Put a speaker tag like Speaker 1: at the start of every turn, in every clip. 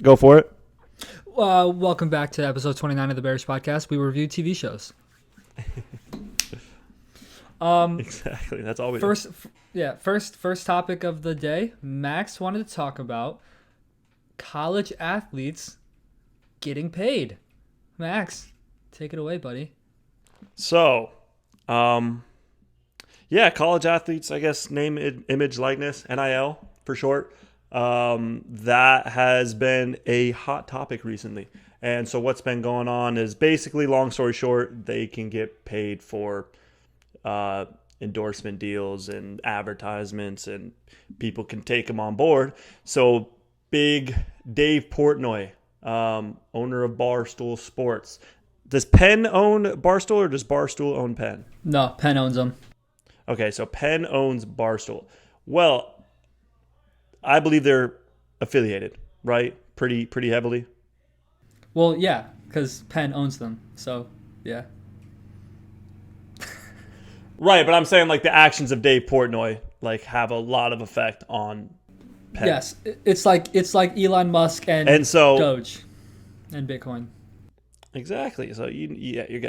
Speaker 1: Go for it.
Speaker 2: Welcome back to episode 29 of the Bearish podcast. We review TV shows.
Speaker 1: Exactly. That's all we do.
Speaker 2: First topic of the day. Max wanted to talk about college athletes getting paid. Max, take it away, buddy.
Speaker 1: So, college athletes, I guess, name, image, likeness, NIL for short. That has been a hot topic recently. And so what's been going on is basically, long story short, they can get paid for endorsement deals and advertisements, and people can take them on board. So big Dave Portnoy, owner of Barstool Sports. Does Penn own Barstool or does Barstool own Penn?
Speaker 2: No, Penn owns them.
Speaker 1: Okay, so Penn owns Barstool. Well, I believe they're affiliated, right? Pretty heavily.
Speaker 2: Well, yeah, because Penn owns them. So, yeah.
Speaker 1: Right, but I'm saying like the actions of Dave Portnoy like have a lot of effect on Penn.
Speaker 2: Yes, it's like Elon Musk and
Speaker 1: so
Speaker 2: Doge and Bitcoin.
Speaker 1: Exactly. So you're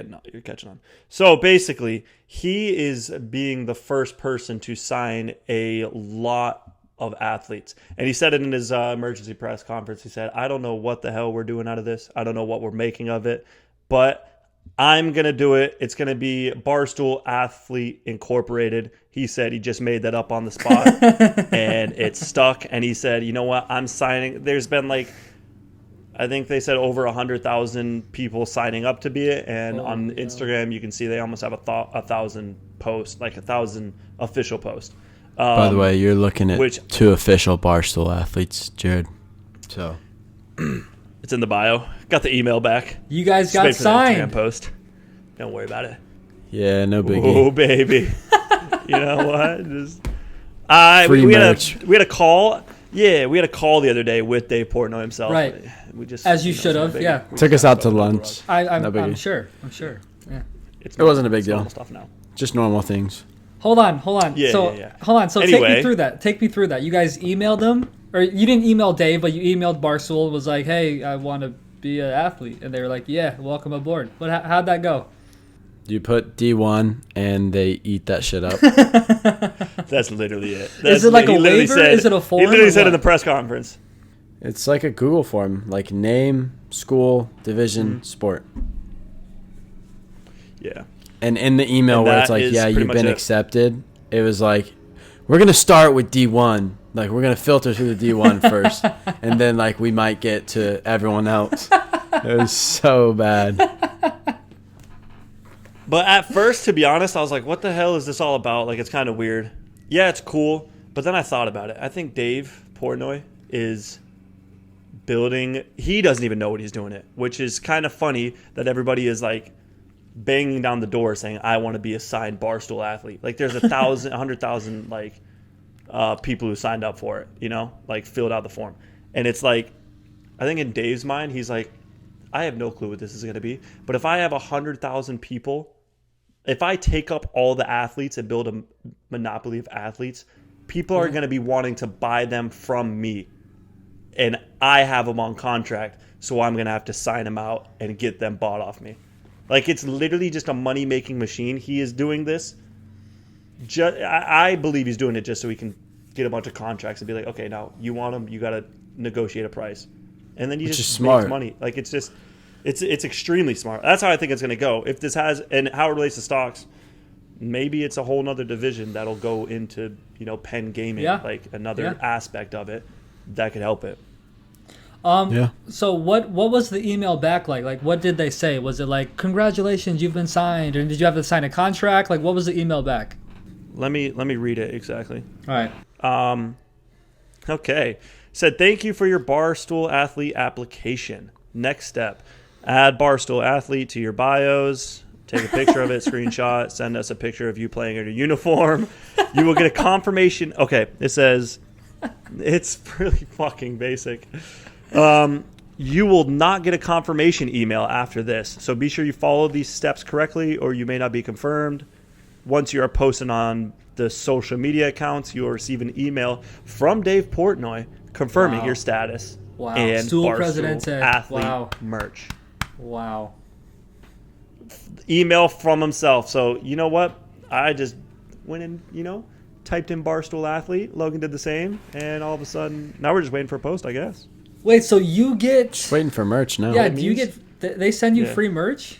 Speaker 1: catching on. So basically, he is being the first person to sign a lot of athletes. And he said it in his emergency press conference. He said, I don't know what the hell we're doing out of this. I don't know what we're making of it, but I'm going to do it. It's going to be Barstool Athlete Incorporated. He said he just made that up on the spot and it's stuck. And he said, you know what? I'm signing. There's been I think they said over 100,000 people signing up to be it. And on Instagram, you can see they almost have a 1,000 posts, like 1,000 official posts.
Speaker 3: By the way, you're looking at two official Barstool athletes, Jared. So
Speaker 1: it's in the bio. Got the email back.
Speaker 2: You guys got signed.
Speaker 1: Instagram post. Don't worry about it.
Speaker 3: Yeah, no biggie.
Speaker 1: Oh baby, you know what?
Speaker 3: Free
Speaker 1: we
Speaker 3: merch.
Speaker 1: had a call. Yeah, we had a call the other day with Dave Portnoy himself.
Speaker 2: Right.
Speaker 1: We just
Speaker 2: as you should have. Yeah.
Speaker 3: Took us out to lunch.
Speaker 2: I'm sure. Yeah.
Speaker 1: It
Speaker 3: wasn't a big deal.
Speaker 1: Stuff now.
Speaker 3: Just normal things.
Speaker 2: Hold on.
Speaker 1: Yeah.
Speaker 2: Hold on. So
Speaker 1: anyway,
Speaker 2: Take me through that. You guys emailed them, or you didn't email Dave, but you emailed Barstool. Was like, hey, I want to be an athlete, and they were like, yeah, welcome aboard. But how'd that go?
Speaker 3: You put D1 and they eat that shit up.
Speaker 1: That's literally it.
Speaker 2: Is it like a waiver? Is it a form?
Speaker 1: He literally said in the press conference.
Speaker 3: It's like a Google form, like name, school, division, sport.
Speaker 1: Yeah.
Speaker 3: And in the email where it's like, yeah, you've been accepted, it was like, we're going to start with D1. Like, we're going to filter through the D1 first. And then, like, we might get to everyone else. It was so bad.
Speaker 1: But at first, to be honest, I was like, what the hell is this all about? Like, it's kind of weird. Yeah, it's cool. But then I thought about it. I think Dave Portnoy is building. He doesn't even know what he's doing it, which is kind of funny that everybody is like banging down the door saying, I want to be a signed Barstool athlete. Like, there's 100,000 like people who signed up for it, you know, like filled out the form. And it's like, I think in Dave's mind, he's like, I have no clue what this is going to be. But if I have 100,000 people, if I take up all the athletes and build a monopoly of athletes, people are going to be wanting to buy them from me. And I have them on contract, so I'm going to have to sign them out and get them bought off me. Like, it's literally just a money-making machine. He is doing this. I believe he's doing it just so he can get a bunch of contracts and be like, okay, now you want them, you got to negotiate a price. And then you just make money. Like, it's just, it's extremely smart. That's how I think it's going to go. If this has, and how it relates to stocks, maybe it's a whole nother division that'll go into, you know, Penn Gaming, like another aspect of it that could help it.
Speaker 2: So what was the email back like? Like, what did they say? Was it like, congratulations, you've been signed? Or did you have to sign a contract? Like, what was the email back?
Speaker 1: Let me read it exactly.
Speaker 2: All right.
Speaker 1: Okay. Said, thank you for your Barstool Athlete application. Next step, add Barstool Athlete to your bios. Take a picture of it, screenshot, send us a picture of you playing in a uniform. You will get a confirmation. Okay, it says, it's really fucking basic. You will not get a confirmation email after this. So be sure you follow these steps correctly or you may not be confirmed. Once you are posting on the social media accounts, you will receive an email from Dave Portnoy confirming your status.
Speaker 2: Wow.
Speaker 1: and
Speaker 2: Stool
Speaker 1: Barstool
Speaker 2: Presidente.
Speaker 1: athlete
Speaker 2: Wow.
Speaker 1: merch.
Speaker 2: Wow.
Speaker 1: Email from himself. So you know what? I just went and typed in Barstool athlete. Logan did the same, and all of a sudden now we're just waiting for a post, I guess.
Speaker 2: Wait, so you get?
Speaker 3: Just waiting for merch now.
Speaker 2: Yeah. Do you get? They send you free merch?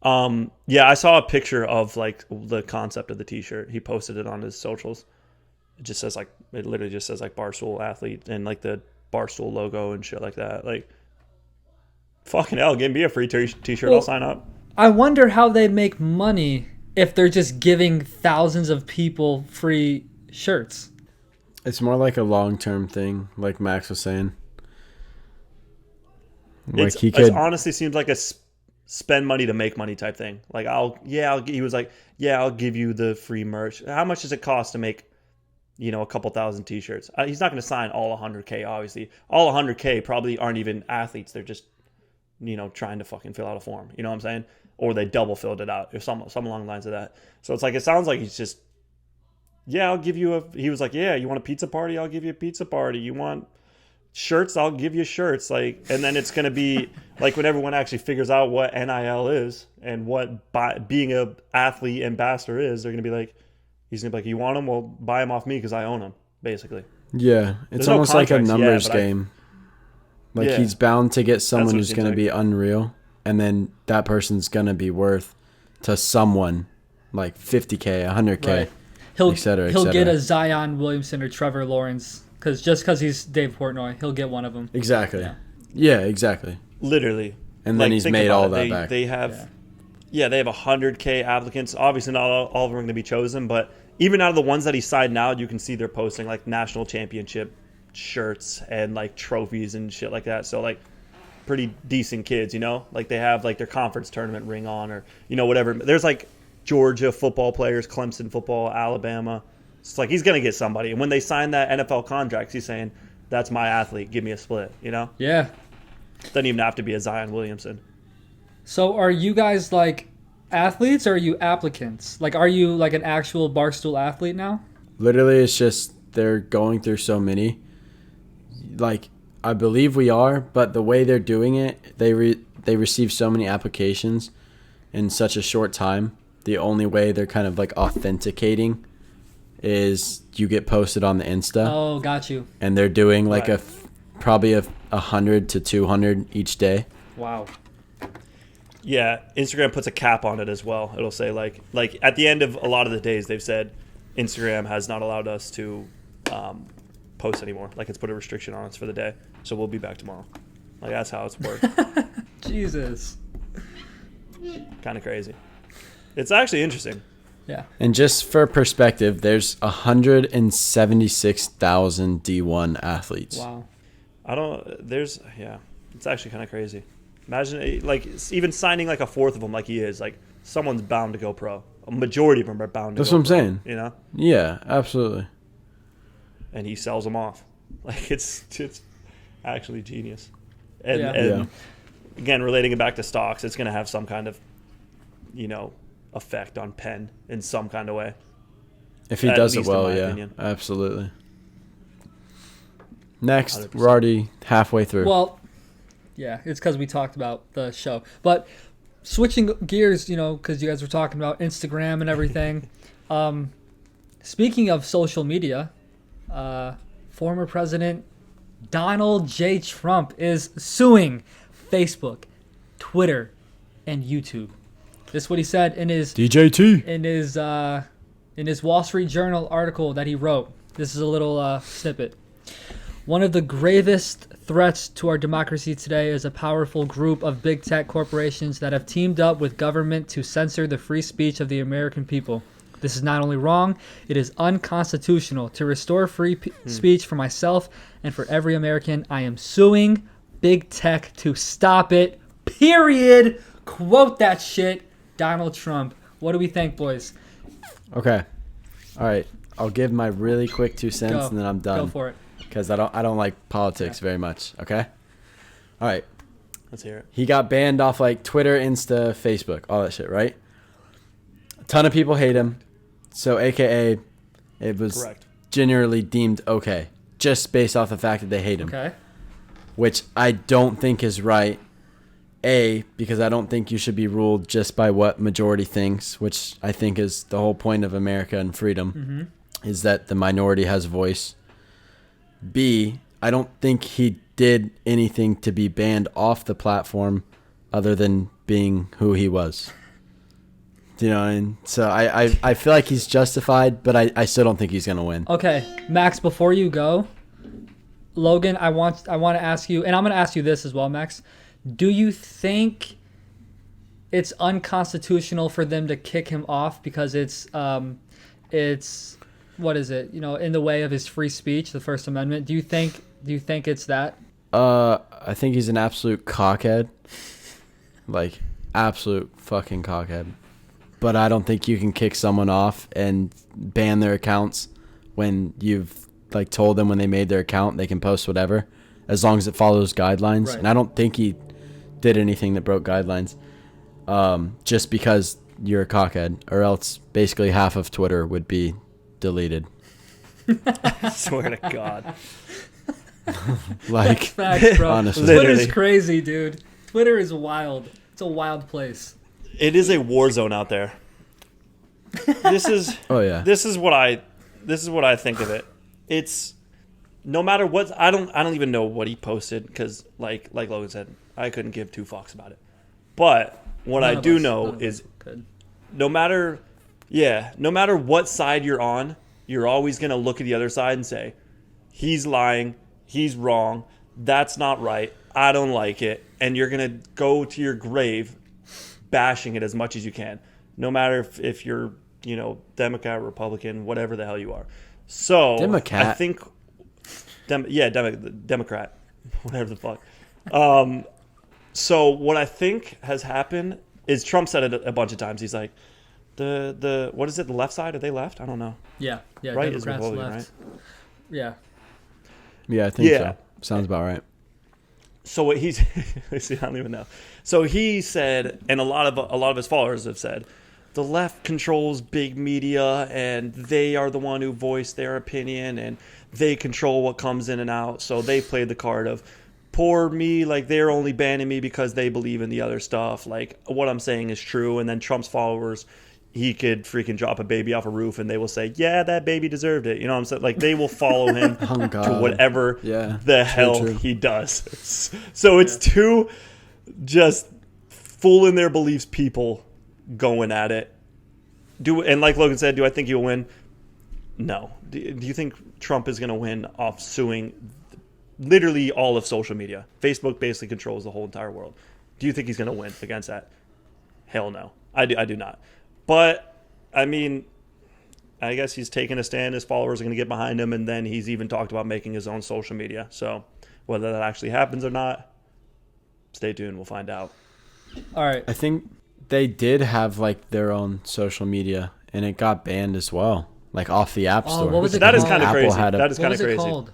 Speaker 1: Yeah, I saw a picture of like the concept of the T-shirt. He posted it on his socials. It just says it literally just says like Barstool athlete and like the Barstool logo and shit like that. Like, fucking hell, give me a free T-shirt. I'll sign up.
Speaker 2: I wonder how they make money if they're just giving thousands of people free shirts.
Speaker 3: It's more like a long-term thing, like Max was saying. Like
Speaker 1: it honestly seems like a spend money to make money type thing. Like he was like, yeah, I'll give you the free merch. How much does it cost to make, a couple thousand T-shirts? He's not going to sign all 100K, obviously. All 100K probably aren't even athletes. They're just, trying to fucking fill out a form. You know what I'm saying? Or they double filled it out or some along the lines of that. So it's like, it sounds like he's just, yeah, I'll give you he was like, yeah, you want a pizza party? I'll give you a pizza party. You want shirts? I'll give you shirts. Like, and then it's going to be like when everyone actually figures out what NIL is and what being a athlete ambassador is, they're going to be like, he's going to be like, you want them? Well, buy them off me because I own them, basically.
Speaker 3: Yeah. It's almost like a numbers game. He's bound to get someone who's going to be unreal, and then that person's going to be worth to someone like 50K, 100K,
Speaker 2: right.
Speaker 3: et cetera,
Speaker 2: He'll get a Zion Williamson or Trevor Lawrence because he's Dave Portnoy, he'll get one of them.
Speaker 3: Exactly. Yeah, exactly.
Speaker 1: Literally.
Speaker 3: And then he's made all that back.
Speaker 1: They have, they have 100K applicants. Obviously, not all of them are going to be chosen, but even out of the ones that he signed now, you can see they're posting like national championship shirts and like trophies and shit like that. So like pretty decent kids, like they have like their conference tournament ring on or whatever. There's like Georgia football players, Clemson football, Alabama. It's like he's gonna get somebody. And when they sign that NFL contract, he's saying, "That's my athlete. Give me a split."
Speaker 2: Yeah.
Speaker 1: Doesn't even have to be a Zion Williamson.
Speaker 2: So are you guys like athletes or are you applicants? Like, are you like an actual Barstool athlete now?
Speaker 3: Literally, it's just they're going through so many. Like, I believe we are, but the way they're doing it, they receive so many applications in such a short time. The only way they're kind of like authenticating is you get posted on the Insta.
Speaker 2: Oh, got you.
Speaker 3: And they're doing like probably 100 to 200 each day.
Speaker 2: Wow.
Speaker 1: Yeah, Instagram puts a cap on it as well. It'll say like at the end of a lot of the days, they've said Instagram has not allowed us to post anymore. Like, it's put a restriction on us for the day, so we'll be back tomorrow. Like, that's how it's worked.
Speaker 2: Jesus.
Speaker 1: Kind of crazy. It's actually interesting.
Speaker 2: Yeah.
Speaker 3: And just for perspective, there's 176,000 D1 athletes.
Speaker 2: Wow.
Speaker 1: It's actually kind of crazy. Imagine, like, even signing like a fourth of them like he is. Like, someone's bound to go pro. A majority of them are bound to
Speaker 3: That's
Speaker 1: go
Speaker 3: what I'm
Speaker 1: pro,
Speaker 3: saying. Yeah, absolutely.
Speaker 1: And he sells them off. Like, it's actually genius. And again, relating it back to stocks, it's going to have some kind of, effect on Penn in some kind of way.
Speaker 3: If he does it well, yeah, opinion. Absolutely. Next, 100%. We're already halfway through.
Speaker 2: Well, yeah, it's because we talked about the show. But switching gears, because you guys were talking about Instagram and everything. Speaking of social media, former President Donald J. Trump is suing Facebook, Twitter, and YouTube. This is what he said in his
Speaker 3: DJT
Speaker 2: in his Wall Street Journal article that he wrote. This is a little snippet. One of the gravest threats to our democracy today is a powerful group of big tech corporations that have teamed up with government to censor the free speech of the American people. This is not only wrong, it is unconstitutional. To restore free speech for myself and for every American, I am suing big tech to stop it. Period. Quote that shit, Donald Trump. What do we think, boys?
Speaker 3: Okay. All right. I'll give my really quick 2 cents and then I'm done.
Speaker 2: Go for it.
Speaker 3: Because I don't like politics very much. Okay. All right.
Speaker 1: Let's hear it.
Speaker 3: He got banned off like Twitter, Insta, Facebook, all that shit, right? A ton of people hate him. So AKA it was generally deemed okay. Just based off the fact that they hate him.
Speaker 2: Okay.
Speaker 3: which I don't think is right. A, because I don't think you should be ruled just by what majority thinks, which I think is the whole point of America and freedom, is that the minority has a voice. B, I don't think he did anything to be banned off the platform other than being who he was. You know, and so I feel like he's justified, but I still don't think he's going to win.
Speaker 2: Okay, Max, before you go, Logan, I want to ask you, and I'm going to ask you this as well, Max. Do you think it's unconstitutional for them to kick him off because it's what is it? You know, in the way of his free speech, the First Amendment. Do you think it's that?
Speaker 3: I think he's an absolute cockhead. Like, absolute fucking cockhead. But I don't think you can kick someone off and ban their accounts when you've like told them when they made their account they can post whatever, as long as it follows guidelines. Right. And I don't think he did anything that broke guidelines. Just because you're a cockhead, or else basically half of Twitter would be deleted.
Speaker 1: I swear to God.
Speaker 3: Like,
Speaker 2: facts, bro.
Speaker 3: Honestly.
Speaker 2: Twitter's crazy, dude. Twitter is wild. It's a wild place.
Speaker 1: It is a war zone out there. This is This is what I think of it. It's no matter what. I don't even know what he posted because like Logan said, I couldn't give two fucks about it. But what I do know is no matter what side you're on, you're always going to look at the other side and say, he's lying, he's wrong, that's not right, I don't like it. And you're going to go to your grave bashing it as much as you can, no matter if you're, you know, Democrat, Republican, whatever the hell you are. So
Speaker 3: Democrat.
Speaker 1: I think, Democrat, whatever the fuck. So what I think has happened is Trump said it a bunch of times. He's like, the what is it? The left side? Are they left? I don't know.
Speaker 2: Yeah.
Speaker 1: Right
Speaker 2: Democrats
Speaker 1: is Republican,
Speaker 2: left.
Speaker 1: right?
Speaker 2: Yeah.
Speaker 3: Yeah, I think so. Sounds about right.
Speaker 1: So what he's see, I don't even know. So he said, and a lot of his followers have said, the left controls big media and they are the one who voice their opinion and they control what comes in and out. So they played the card of poor me, like they're only banning me because they believe in the other stuff. Like what I'm saying is true. And then Trump's followers, he could freaking drop a baby off a roof and they will say, yeah, that baby deserved it. You know what I'm saying? Like they will follow him to whatever the hell he does. So it's two just full in their beliefs people going at it. And like Logan said, do I think he'll win? No. Do you think Trump is going to win off suing literally all of social media? Facebook basically controls the whole entire world. Do you think he's going to win against that? Hell no. I do not. But, I mean, I guess he's taking a stand. His followers are going to get behind him, and then he's even talked about making his own social media. So whether that actually happens or not, stay tuned. We'll find out.
Speaker 2: All right.
Speaker 3: I think they did have, like, their own social media, and it got banned as well, like, off the App Store.
Speaker 2: What was it
Speaker 1: that
Speaker 2: called?
Speaker 1: Is kind of crazy.
Speaker 3: That
Speaker 1: is kind of crazy.
Speaker 2: Called?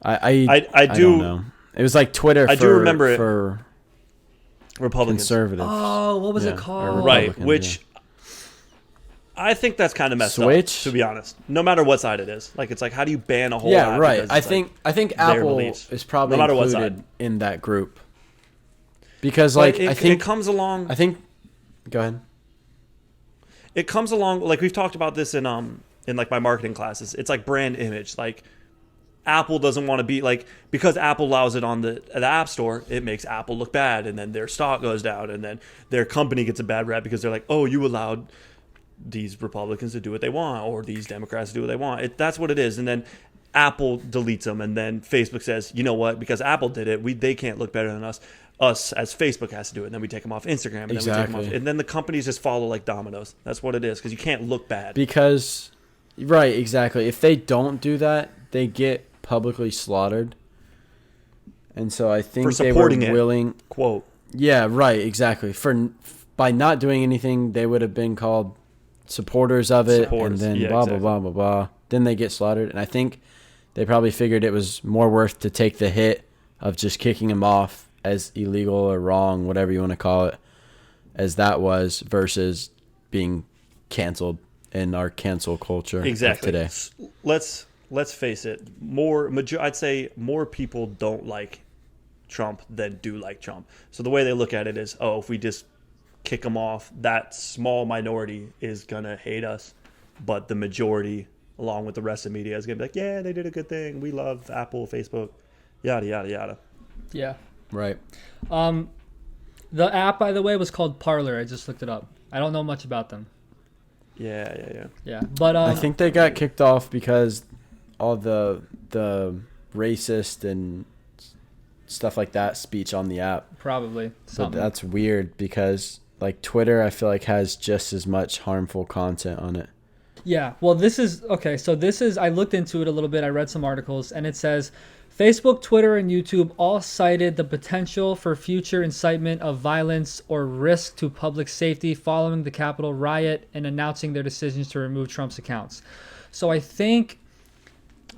Speaker 3: I don't know. It was like Twitter
Speaker 1: I do remember it.
Speaker 3: For
Speaker 1: Republicans.
Speaker 3: Conservatives.
Speaker 2: Oh, what was it called?
Speaker 1: Right, which I think that's kind of messed up, to be honest. No matter what side it is. Like, it's like, how do you ban a whole app?
Speaker 3: Yeah, right. I think Apple is probably
Speaker 1: no
Speaker 3: included in that group. Because, like,
Speaker 1: I think it comes along.
Speaker 3: Go ahead.
Speaker 1: It comes along, like, we've talked about this in like my marketing classes. It's like brand image. Like, Apple doesn't want to be like, because Apple allows it on the App Store, it makes Apple look bad, and then their stock goes down, and then their company gets a bad rap because they're like, oh, you allowed these Republicans to do what they want, or these Democrats to do what they want. That's what it is. And then Apple deletes them, and then Facebook says, you know what, because Apple did it, they can't look better than us. Us as Facebook has to do it, and then we take them off Instagram, and then we take them off, and then the companies just follow like dominoes. That's what it is, because you can't look bad.
Speaker 3: Because, right, exactly. If they don't do that, they get publicly slaughtered. And so I think they were willing.
Speaker 1: Quote.
Speaker 3: Yeah, right, exactly. By not doing anything, they would have been called supporters of it, and then blah, blah, blah, blah, blah. Then they get slaughtered. And I think they probably figured it was more worth to take the hit of just kicking him off as illegal or wrong, whatever you want to call it, as that was, versus being canceled in our cancel culture of today.
Speaker 1: let's face it, I'd say more people don't like Trump than do like Trump. So the way they look at it is, oh, if we just kick him off, that small minority is going to hate us. But the majority, along with the rest of the media, is going to be like, yeah, they did a good thing. We love Apple, Facebook, yada, yada, yada.
Speaker 2: Yeah.
Speaker 3: Right.
Speaker 2: The app, by the way, was called Parler. I just looked it up. I don't know much about them.
Speaker 1: Yeah.
Speaker 2: Yeah, but
Speaker 3: I think they got kicked off because all the racist and stuff like that speech on the app.
Speaker 2: Probably.
Speaker 3: But that's weird because like Twitter, I feel like has just as much harmful content on it.
Speaker 2: Yeah. Well, this is okay. So I looked into it a little bit. I read some articles, and it says Facebook, Twitter, and YouTube all cited the potential for future incitement of violence or risk to public safety following the Capitol riot and announcing their decisions to remove Trump's accounts. So I think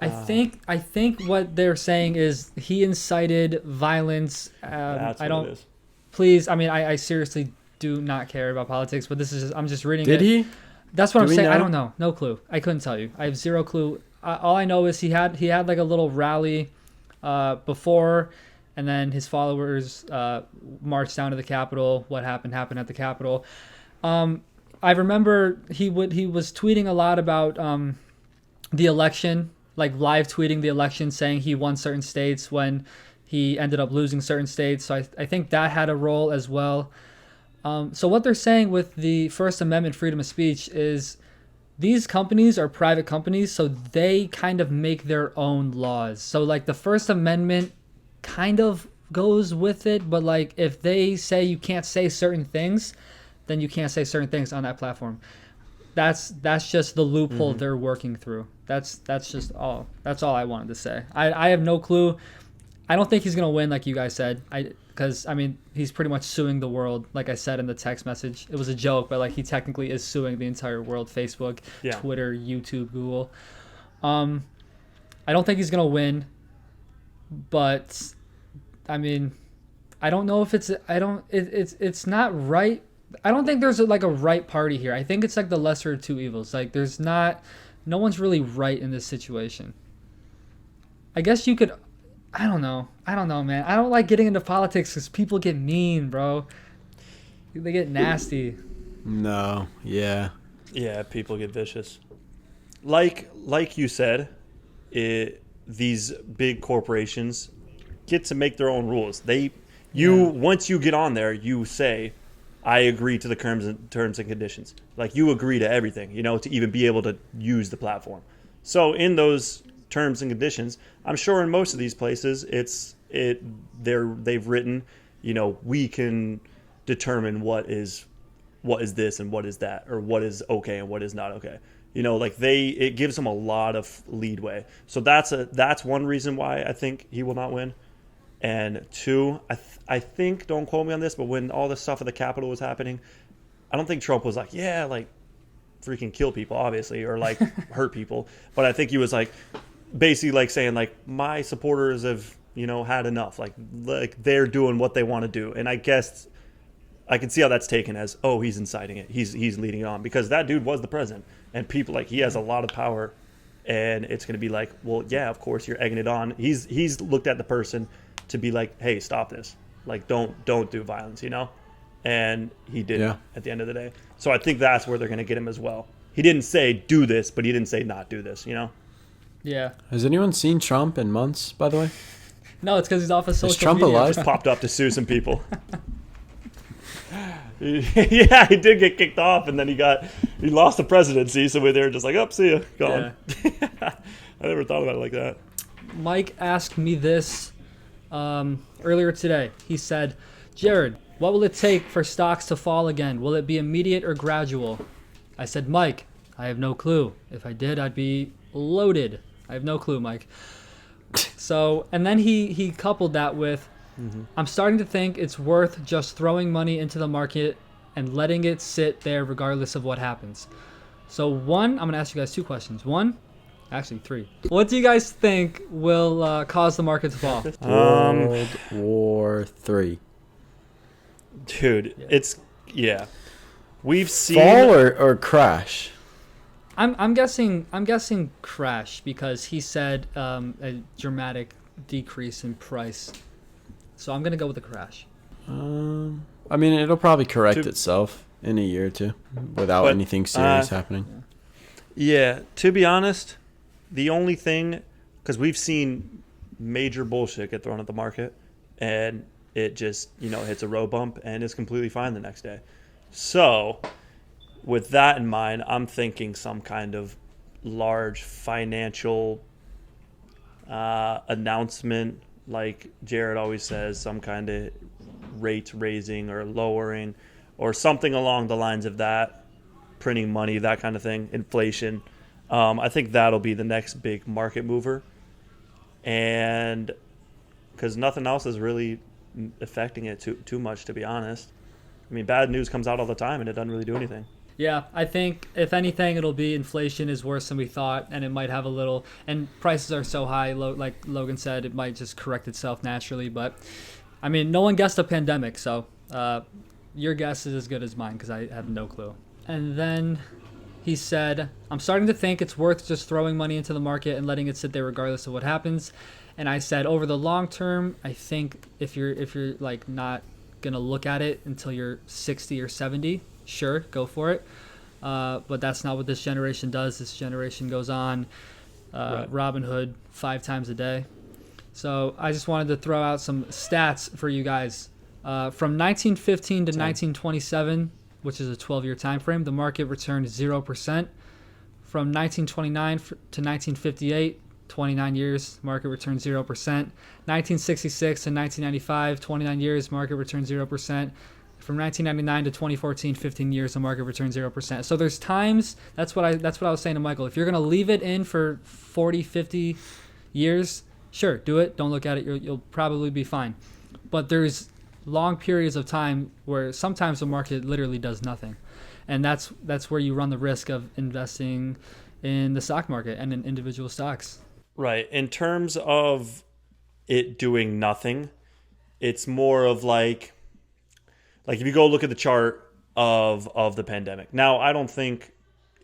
Speaker 2: what they're saying is he incited violence.
Speaker 1: That's
Speaker 2: I
Speaker 1: what
Speaker 2: don't.
Speaker 1: it is.
Speaker 2: Please, I mean, I seriously do not care about politics, but this is I'm just reading.
Speaker 3: Did he?
Speaker 2: That's what I'm saying.
Speaker 3: Know?
Speaker 2: I don't know. No clue. I couldn't tell you. I have zero clue. All I know is he had like a little rally before, and then his followers marched down to the Capitol. What happened at the Capitol. I remember he was tweeting a lot about the election, like live tweeting the election, saying he won certain states when he ended up losing certain states. So I think that had a role as well. So what they're saying with the First Amendment freedom of speech is these companies are private companies, so they kind of make their own laws. So like the First Amendment kind of goes with it, but like if they say you can't say certain things, then you can't say certain things on that platform. That's just the loophole they're working through. That's all I wanted to say. I have no clue. I don't think he's gonna win, like you guys said. Because I mean, he's pretty much suing the world. Like I said in the text message, it was a joke, but like he technically is suing the entire world: Facebook, Twitter, YouTube, Google. I don't think he's gonna win, but I mean, I don't know if it's not right. I don't think there's a right party here. I think it's like the lesser of two evils. Like no one's really right in this situation. I guess you could. I don't know, man. I don't like getting into politics because people get mean, bro. They get nasty.
Speaker 3: No, yeah.
Speaker 1: Yeah, people get vicious. Like you said, these big corporations get to make their own rules. Once you get on there, you say, I agree to the terms and conditions. Like you agree to everything, to even be able to use the platform. So in those terms and conditions, I'm sure in most of these places they've written, we can determine what is this and what is that, or what is okay and what is not okay. It gives them a lot of leadway. So that's one reason why I think he will not win. And two, I think, don't quote me on this, but when all this stuff at the Capitol was happening, I don't think Trump was like, freaking kill people, obviously, or like hurt people. But I think he was like, basically like saying like, my supporters have, had enough. Like they're doing what they want to do. And I guess I can see how that's taken as, oh, he's inciting it. He's leading it on, because that dude was the president, and people he has a lot of power, and it's going to be like, well, yeah, of course you're egging it on. He's looked at the person to be like, hey, stop this. Like, don't do violence, And he didn't at the end of the day. So I think that's where they're going to get him as well. He didn't say do this, but he didn't say not do this,
Speaker 2: Yeah.
Speaker 3: Has anyone seen Trump in months, by the way?
Speaker 2: No, it's because he's off of social
Speaker 3: Is Trump
Speaker 2: media.
Speaker 3: alive?
Speaker 1: Just popped up to sue some people. Yeah, he did get kicked off, and then he lost the presidency, so they were just like, oh, see ya, gone. Yeah. I never thought about it like that.
Speaker 2: Mike asked me this earlier today. He said, Jared, what will it take for stocks to fall again? Will it be immediate or gradual? I said, Mike, I have no clue. If I did, I'd be loaded. I have no clue, Mike. So, and then he coupled that with, I'm starting to think it's worth just throwing money into the market and letting it sit there regardless of what happens. So one, I'm going to ask you guys two questions. One, actually three. What do you guys think will cause the market to fall?
Speaker 3: World War III.
Speaker 1: Dude, it's, We've seen...
Speaker 3: Fall or crash?
Speaker 2: I'm guessing crash because he said a dramatic decrease in price. So I'm gonna go with the crash.
Speaker 3: I mean, it'll probably correct itself in a year or two without anything serious happening.
Speaker 1: Yeah, to be honest, the only thing, because we've seen major bullshit get thrown at the market, and it just hits a road bump and is completely fine the next day. So with that in mind, I'm thinking some kind of large financial announcement, like Jared always says, some kind of rates raising or lowering or something along the lines of that, printing money, that kind of thing, inflation. I think that'll be the next big market mover. And because nothing else is really affecting it too much, to be honest. I mean, bad news comes out all the time and it doesn't really do anything.
Speaker 2: Yeah, I think if anything, it'll be inflation is worse than we thought, and it might have a little. And prices are so high, like Logan said, it might just correct itself naturally. But I mean, no one guessed a pandemic, so your guess is as good as mine because I have no clue. And then he said, "I'm starting to think it's worth just throwing money into the market and letting it sit there regardless of what happens." And I said, over the long term, I think if you're like not gonna look at it until you're 60 or 70. Sure, go for it. But that's not what this generation does. This generation goes on Robinhood 5 times a day. So I just wanted to throw out some stats for you guys. From 1915 to 1927, which is a 12-year time frame, the market returned 0%. From 1929 to 1958, 29 years, market returned 0%. 1966 to 1995, 29 years, market returned 0%. From 1999 to 2014, 15 years, the market returned 0%. So there's times, that's what I was saying to Michael. If you're going to leave it in for 40, 50 years, sure, do it. Don't look at it. You'll probably be fine. But there's long periods of time where sometimes the market literally does nothing. And that's where you run the risk of investing in the stock market and in individual stocks.
Speaker 1: Right. In terms of it doing nothing, it's more of like if you go look at the chart of the pandemic. Now, I don't think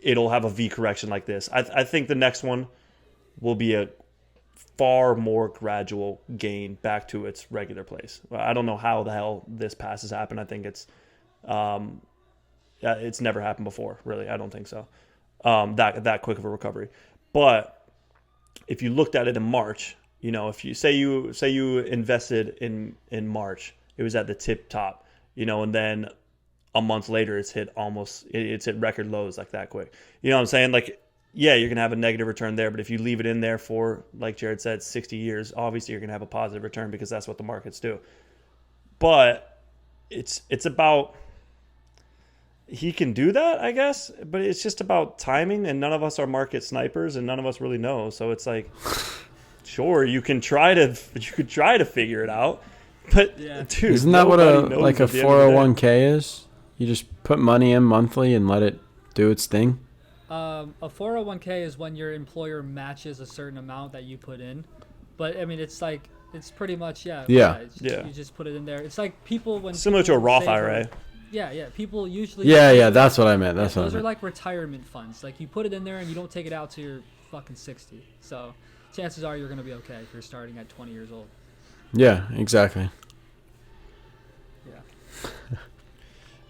Speaker 1: it'll have a V correction like this. I think the next one will be a far more gradual gain back to its regular place. I don't know how the hell this pass has happened. I think it's never happened before, really. I don't think so. That quick of a recovery. But if you looked at it in March, if you say you invested in March, it was at the tip top. And then a month later, it's hit record lows like that quick. You know what I'm saying? Like, yeah, you're going to have a negative return there. But if you leave it in there for, like Jared said, 60 years, obviously you're going to have a positive return because that's what the markets do. But it's about, he can do that, I guess. But it's just about timing. And none of us are market snipers and none of us really know. So it's like, sure, you could try to figure it out. But dude,
Speaker 3: isn't that what a 401k is? You just put money in monthly and let it do its thing?
Speaker 2: A 401k is when your employer matches a certain amount that you put in. But I mean, it's pretty much you just put it in there. It's like people
Speaker 1: similar to a Roth IRA.
Speaker 2: Yeah. People usually.
Speaker 3: Yeah. That's what I meant.
Speaker 2: Those are like retirement funds. Like you put it in there and you don't take it out till you're fucking 60. So chances are you're gonna be okay if you're starting at 20 years old.
Speaker 3: Yeah, exactly.
Speaker 2: Yeah.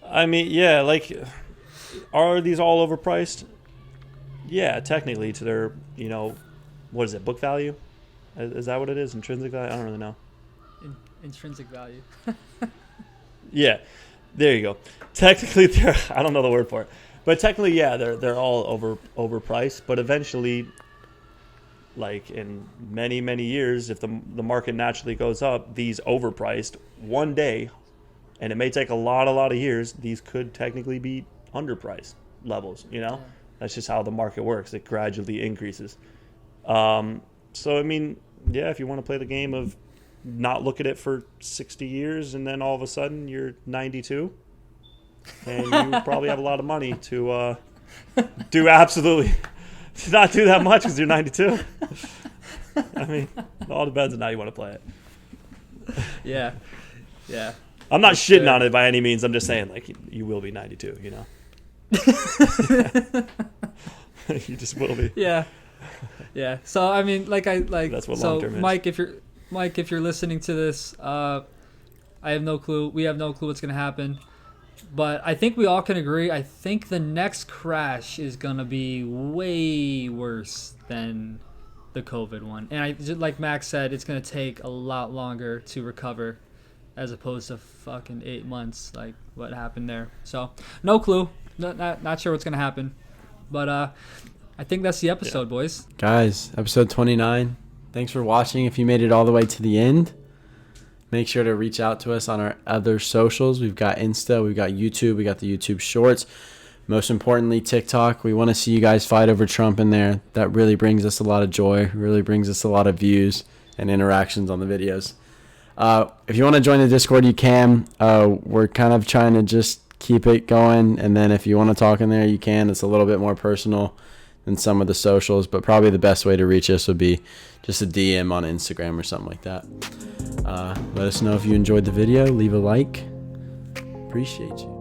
Speaker 1: I mean, yeah, like, are these all overpriced? Yeah, technically to their, what is it, book value? Is that what it is? Intrinsic value? I don't really know.
Speaker 2: Intrinsic value.
Speaker 1: Yeah, there you go. Technically, I don't know the word for it. But technically, yeah, they're all overpriced. But eventually, like in many, many years, if the market naturally goes up, these overpriced one day, and it may take a lot of years, these could technically be underpriced levels, Yeah. That's just how the market works. It gradually increases. So, I mean, yeah, if you want to play the game of not look at it for 60 years and then all of a sudden you're 92, and you probably have a lot of money to do absolutely... not do that much because you're 92. I mean, it all depends on how you want to play it.
Speaker 2: Yeah.
Speaker 1: I'm not shitting on it by any means. I'm just saying, like, you will be 92, You just will be.
Speaker 2: Yeah. Yeah. So I mean,
Speaker 1: That's what long term is.
Speaker 2: Mike, if you're listening to this, I have no clue. We have no clue what's gonna happen. But I think we all can agree. I think the next crash is gonna be way worse than the COVID one. And just like Max said, it's gonna take a lot longer to recover, as opposed to fucking 8 months, like what happened there. So no clue. Not sure what's gonna happen. But I think that's the episode, boys.
Speaker 3: Guys, episode 29. Thanks for watching. If you made it all the way to the end, make sure to reach out to us on our other socials. We've got Insta, we've got YouTube, we got the YouTube Shorts. Most importantly, TikTok. We want to see you guys fight over Trump in there. That really brings us a lot of joy, really brings us a lot of views and interactions on the videos. If you want to join the Discord, you can. We're kind of trying to just keep it going. And then if you want to talk in there, you can. It's a little bit more personal than some of the socials, but probably the best way to reach us would be just a DM on Instagram or something like that. Let us know if you enjoyed the video. Leave a like. Appreciate you.